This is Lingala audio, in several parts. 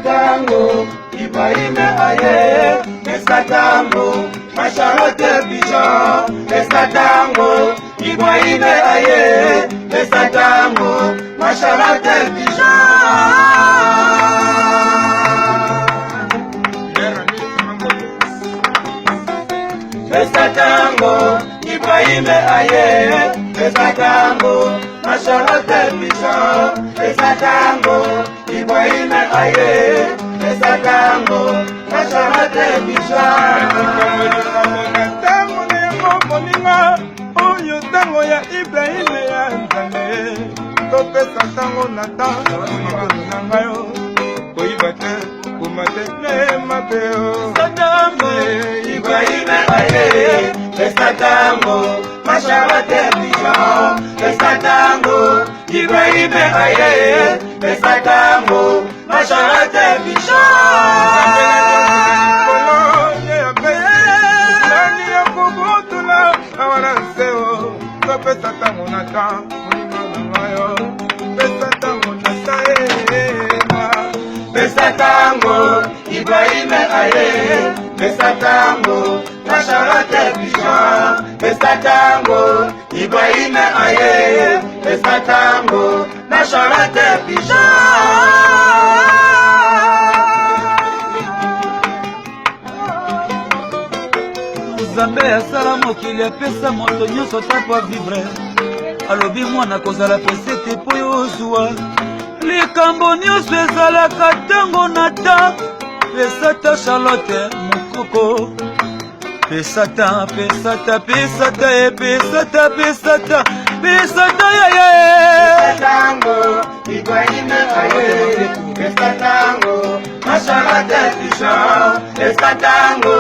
Tango, Ibrahim aye, Tango, Macharote Bijan, Tango, Ibrahim aye, Tango, Macharote Bijan. Tango, Ibrahim aye, Tango, Macharote Bijan, Tango, Ibrahim aye, Tango, Macharote Bijan. Oyo tango ya Ibrahim ya nzambe, topesa tango na tango na ngayo, koyiba te komate ne mapeo. Ibrahim aye, tango, Macharote Bijan, tango, Ibrahim aye, tango, Macharote Bijan. Pesa tango na ta, pesa tango na ta, pesa tango, Ibrahim aye, pesa tango, Macharote Bijan, pesa tango, Ibrahim aye, pesa tango, Macharote Bijan. Nzambe asala mokili apesa moto nyonso tako vivre alobi mwana kozala pesete po yo ozwa likambo nyonso ezalaka ntango na ta pesa ta Charlotte mokoko pesa ta yeye tango Ibrahim aye pesa tango Macharote Bijan pesa tango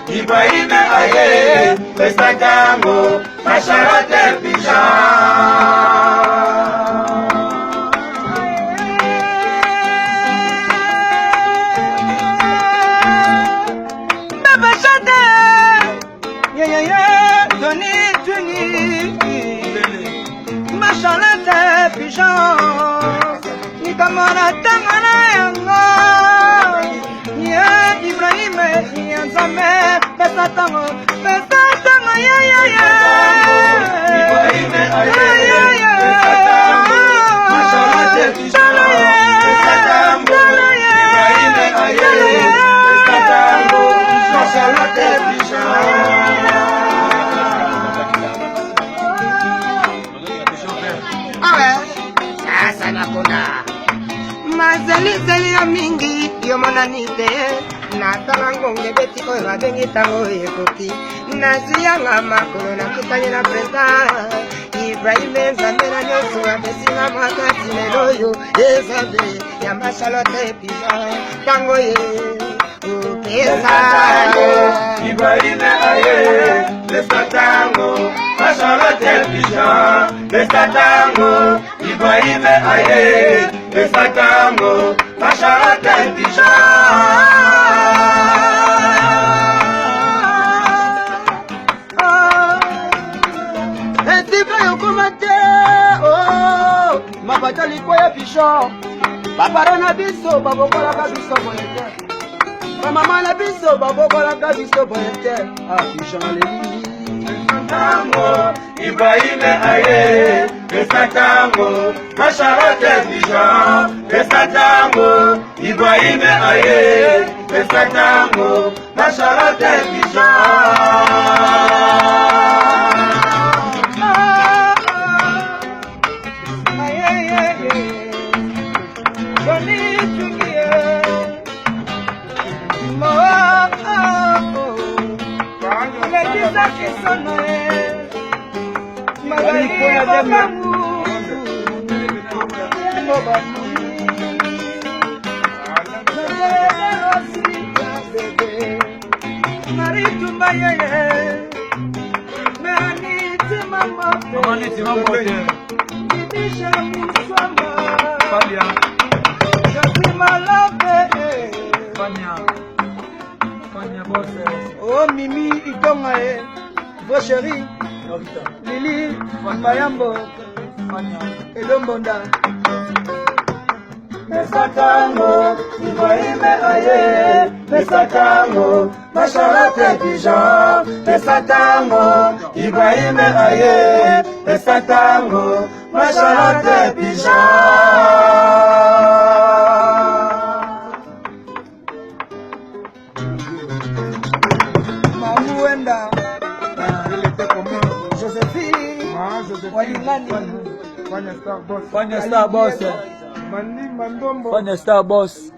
Ibrahim aye pesa tango Macharote Bijan. Macharote Bijan, nikamona tangana yango, ye Ibrahim ye nzambe, pesa tango ya Ibrahim aye, pesa tango, Macharote Bijan, pesa tango, Ibrahim aye, pesa tango, Macharote Bijan. Sasa nakona mazeli ya mingi yomonani te natala ngonge beti oyo babengi tango ekoki naziyanga makolo nakutani na prenta Ibrahim nzambe na nyonso apesinga makasi lelo oyo ezambe ya Macharote Bijan tango ye opesa Ibrahim aye pesa tango Macharote Bijan pesa tango Ibrahim aye pesa tango Macharote Bijan. Etiba yokomate oh mabatali kwa ya Bijan babara na biso babokolaka biso boyete bamama na biso babokolaka biso boyete Bijan aleli tango Ibrahim aye pesa tango Macharote Bijan pesa tango Ibrahim aye pesa tango Macharote Bijan. Fanya bosse. Oh Mimi Itonga vos chéri Lili Mayambo Edombonda Pesatango, Ibrahime aye, Pesatango, Macharate Dijon, Pesatango, Ibrahime aye, Pesatango, Macharate Dijon. Mamouenda, il était comment? Joséphine, Walilani, Fanya Star Boss. Fanya Star Boss.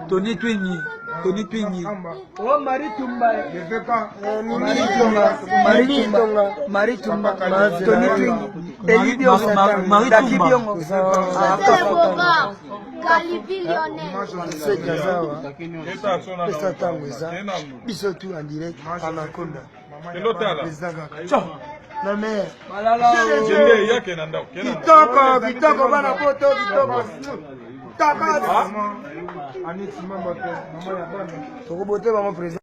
Tony Twingi. Oh Marie Tumba, Marie Tumba, Tony Twingi, Elibio Marie Daki Tumba. Biongo, Pesa tango eza biso tu en direct Anaconda. Na mer. Kitoko bana poto kitoko. Taka. Ani simamba te mama ya bana. Tokobote ba mo president.